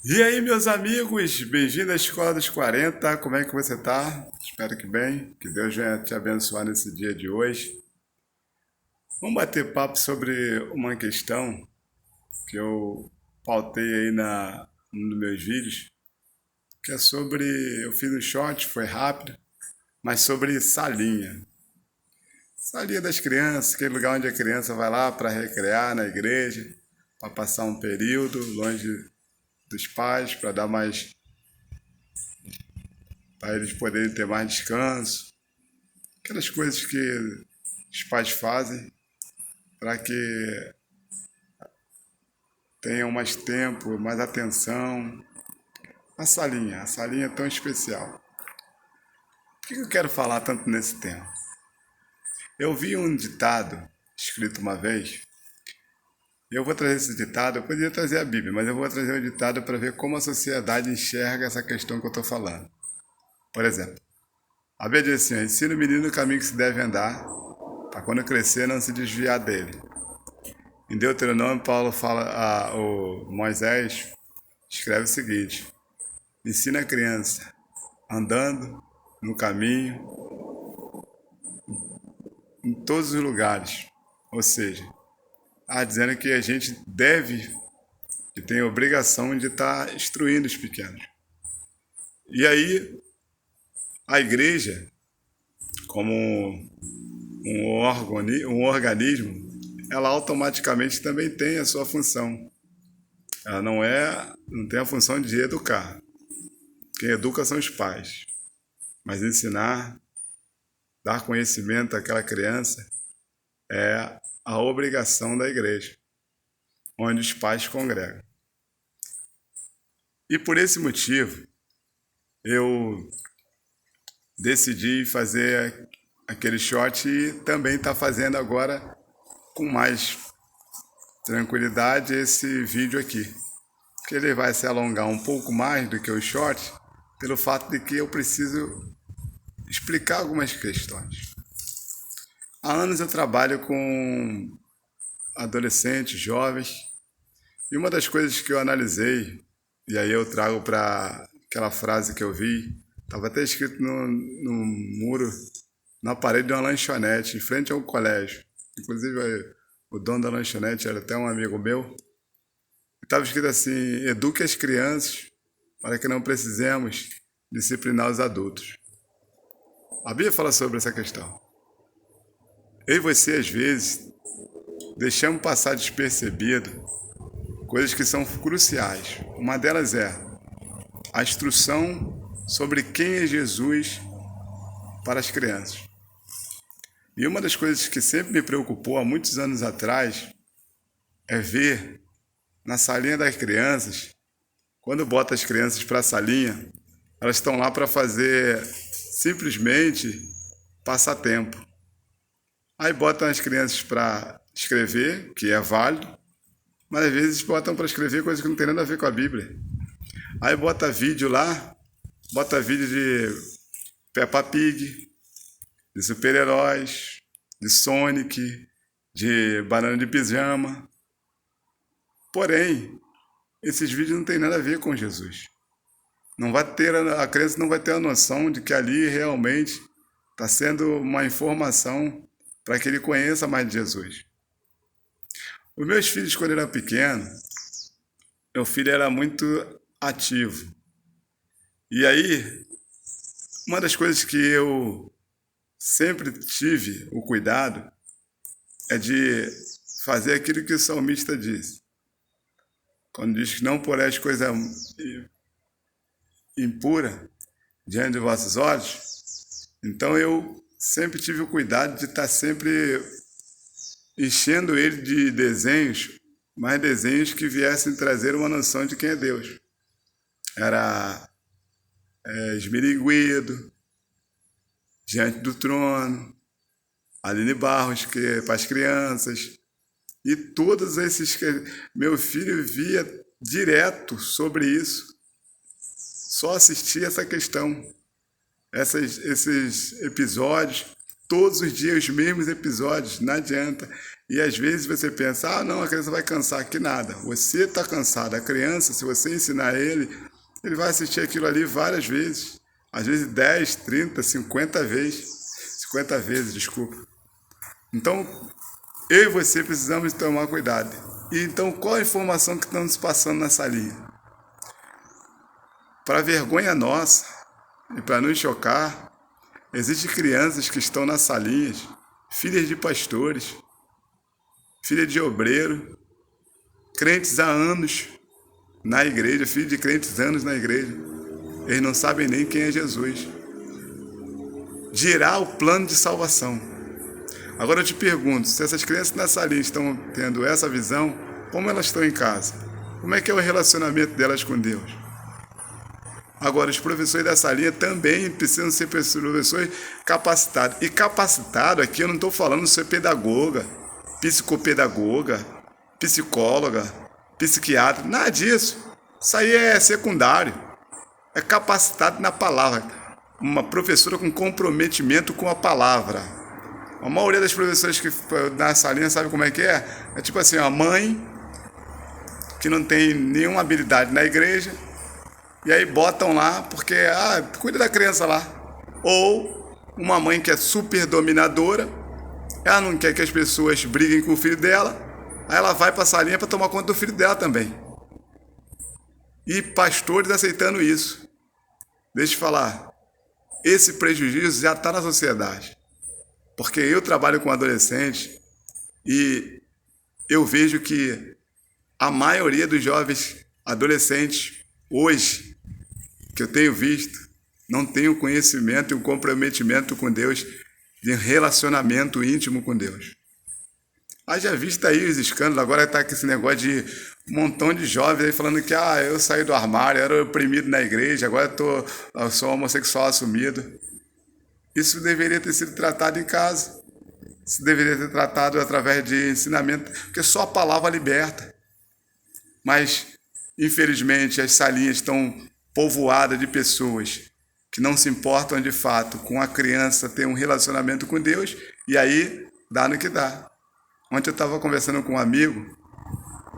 E aí, meus amigos, bem-vindo à Escola dos 40. Como é que você tá? Espero que bem, que Deus venha te abençoar nesse dia de hoje. Vamos bater papo sobre uma questão que eu pautei aí nos meus vídeos, que é sobre, eu fiz um short, foi rápido, mas sobre salinha. Salinha das crianças, aquele lugar onde a criança vai lá para recrear na igreja, para passar um período longe dos pais, para dar mais, para eles poderem ter mais descanso. Aquelas coisas que os pais fazem para que tenham mais tempo, mais atenção. A salinha é tão especial. Por que eu quero falar tanto nesse tema? Eu vi um ditado escrito uma vez. Eu vou trazer esse ditado, eu poderia trazer a Bíblia, mas eu vou trazer o ditado para ver como a sociedade enxerga essa questão que eu estou falando. Por exemplo, a Bíblia diz assim: ensina o menino o caminho que se deve andar, para quando crescer não se desviar dele. Em Deuteronômio, Paulo fala, o Moisés escreve o seguinte: ensina a criança andando no caminho, em todos os lugares. Ou seja, dizendo que a gente deve e tem a obrigação de estar instruindo os pequenos. E aí, a igreja, como um organismo, ela automaticamente também tem a sua função. Ela não tem a função de educar. Quem educa são os pais. Mas ensinar, dar conhecimento àquela criança é a obrigação da igreja, onde os pais congregam. E por esse motivo, eu decidi fazer aquele short e também está fazendo agora com mais tranquilidade esse vídeo aqui. Porque ele vai se alongar um pouco mais do que o short, pelo fato de que eu preciso explicar algumas questões. Há anos eu trabalho com adolescentes, jovens, e uma das coisas que eu analisei, e aí eu trago para aquela frase que eu vi, estava até escrito no muro, na parede de uma lanchonete, em frente ao colégio. Inclusive, o dono da lanchonete era até um amigo meu. Estava escrito assim: eduque as crianças para que não precisemos disciplinar os adultos. A Bíblia fala sobre essa questão. Eu e você, às vezes, deixamos passar despercebido coisas que são cruciais. Uma delas é a instrução sobre quem é Jesus para as crianças. E uma das coisas que sempre me preocupou há muitos anos atrás é ver na salinha das crianças, quando bota as crianças para a salinha, elas estão lá para fazer simplesmente passatempo. Aí botam as crianças para escrever, que é válido, mas às vezes botam para escrever coisas que não tem nada a ver com a Bíblia. Aí bota vídeo lá, bota vídeo de Peppa Pig, de super-heróis, de Sonic, de banana de pijama. Porém, esses vídeos não têm nada a ver com Jesus. Não vai ter, a criança não vai ter a noção de que ali realmente está sendo uma informação para que ele conheça mais de Jesus. Os meus filhos, quando eram pequenos, meu filho era muito ativo. E aí, uma das coisas que eu sempre tive o cuidado é de fazer aquilo que o salmista diz. Quando diz que não porás coisa impura diante de vossos olhos, então eu sempre tive o cuidado de estar sempre enchendo ele de desenhos, mais desenhos que viessem trazer uma noção de quem é Deus. Era Esmiriguido, Diante do Trono, Aline Barros, que é para as crianças, e todos esses que meu filho via direto sobre isso, só assistia essa questão, esses episódios, todos os dias os mesmos episódios, não adianta. E às vezes você pensa, não, a criança vai cansar, que nada. Você está cansado, a criança, se você ensinar ele vai assistir aquilo ali várias vezes. Às vezes 10, 30, 50 vezes. 50 vezes, desculpa. Então, eu e você precisamos tomar cuidado. E então, qual a informação que estamos passando na salinha? Para vergonha nossa e para nos chocar, existem crianças que estão nas salinhas, filhas de pastores, filhas de obreiro, crentes há anos na igreja, filhos de crentes há anos na igreja. Eles não sabem nem quem é Jesus. Dirá o plano de salvação. Agora eu te pergunto, se essas crianças na salinha estão tendo essa visão, como elas estão em casa? Como é que é o relacionamento delas com Deus? Agora, os professores da salinha também precisam ser professores capacitados. E capacitado aqui eu não estou falando de ser pedagoga, psicopedagoga, psicóloga, psiquiatra, nada disso. Isso aí é secundário. É capacitado na palavra. Uma professora com comprometimento com a palavra. A maioria das professoras que na salinha sabe como é que é? É tipo assim, a mãe que não tem nenhuma habilidade na igreja, e aí botam lá porque, cuida da criança lá. Ou uma mãe que é super dominadora, ela não quer que as pessoas briguem com o filho dela, aí ela vai para a salinha para tomar conta do filho dela também. E pastores aceitando isso. Deixa eu falar, esse prejuízo já está na sociedade. Porque eu trabalho com adolescentes e eu vejo que a maioria dos jovens adolescentes hoje, que eu tenho visto, não tem o conhecimento e o comprometimento com Deus, de relacionamento íntimo com Deus. Haja visto aí os escândalos, agora está com esse negócio de um montão de jovens aí falando que eu saí do armário, era oprimido na igreja, agora eu sou homossexual assumido. Isso deveria ter sido tratado em casa. Isso deveria ter tratado através de ensinamento, porque só a palavra liberta. Mas, infelizmente, as salinhas estão povoadas de pessoas que não se importam de fato com a criança ter um relacionamento com Deus, e aí dá no que dá. Ontem eu estava conversando com um amigo,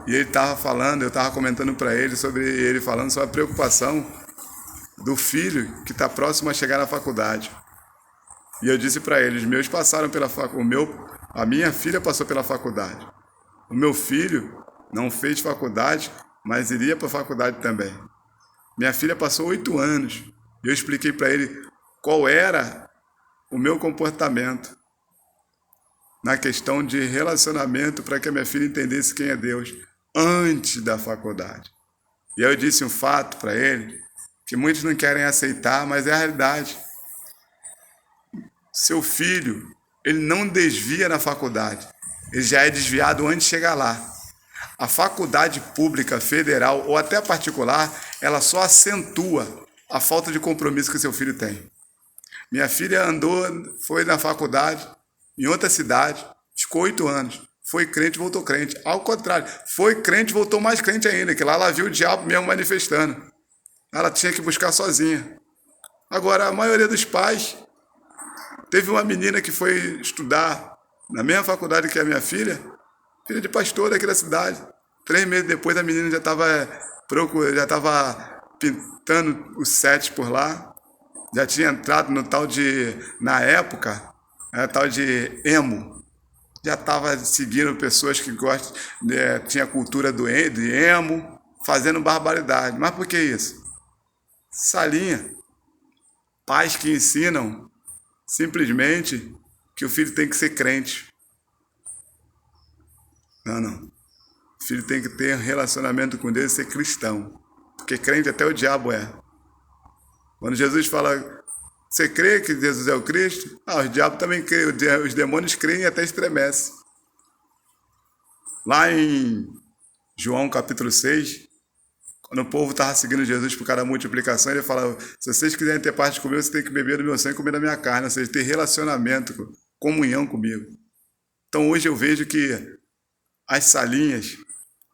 e ele estava falando, eu estava comentando para ele falando sobre a preocupação do filho que está próximo a chegar na faculdade. E eu disse para ele, os meus passaram pela faculdade, a minha filha passou pela faculdade. O meu filho não fez faculdade, mas iria para a faculdade também. Minha filha passou 8 anos. Eu expliquei para ele qual era o meu comportamento na questão de relacionamento para que a minha filha entendesse quem é Deus antes da faculdade. E eu disse um fato para ele que muitos não querem aceitar, mas é a realidade. Seu filho, ele não desvia na faculdade, ele já é desviado antes de chegar lá. A faculdade pública, federal ou até particular, ela só acentua a falta de compromisso que seu filho tem. Minha filha foi na faculdade, em outra cidade, ficou 8 anos. Foi crente, voltou crente. Ao contrário, foi crente, voltou mais crente ainda, que lá ela viu o diabo mesmo manifestando. Ela tinha que buscar sozinha. Agora, a maioria dos pais... Teve uma menina que foi estudar na mesma faculdade que a minha filha de pastor aqui da cidade. 3 meses depois a menina já estava pintando os sets por lá, já tinha entrado no tal de, na época, tal de emo. Já estava seguindo pessoas que gostam, tinha cultura de emo, fazendo barbaridade. Mas por que isso? Salinha. Pais que ensinam simplesmente que o filho tem que ser crente. Não. O filho tem que ter um relacionamento com Deus e ser cristão. Porque crente até o diabo é. Quando Jesus fala, você crê que Jesus é o Cristo? Os diabos também creem, os demônios creem e até estremecem. Lá em João capítulo 6, quando o povo estava seguindo Jesus por causa da multiplicação, ele falava, se vocês quiserem ter parte comigo, vocês têm que beber do meu sangue e comer da minha carne, ou seja, ter relacionamento, comunhão comigo. Então hoje eu vejo que as salinhas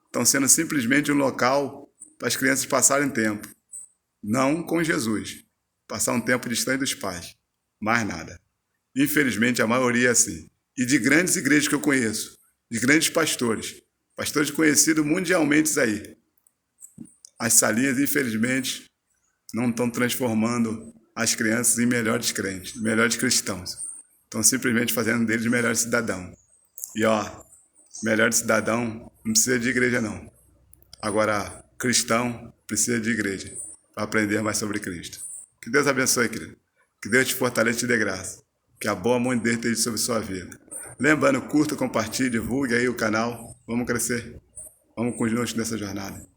estão sendo simplesmente um local para as crianças passarem tempo. Não com Jesus. Passar um tempo distante dos pais. Mais nada. Infelizmente, a maioria é assim. E de grandes igrejas que eu conheço, de grandes pastores conhecidos mundialmente aí. As salinhas, infelizmente, não estão transformando as crianças em melhores crentes, melhores cristãos. Estão simplesmente fazendo deles melhores cidadãos. E melhor cidadão não precisa de igreja não. Agora, cristão precisa de igreja para aprender mais sobre Cristo. Que Deus abençoe, querido. Que Deus te fortaleça e te dê graça. Que a boa mão de Deus esteja sobre sua vida. Lembrando, curta, compartilhe, divulgue aí o canal. Vamos crescer. Vamos continuar nessa jornada.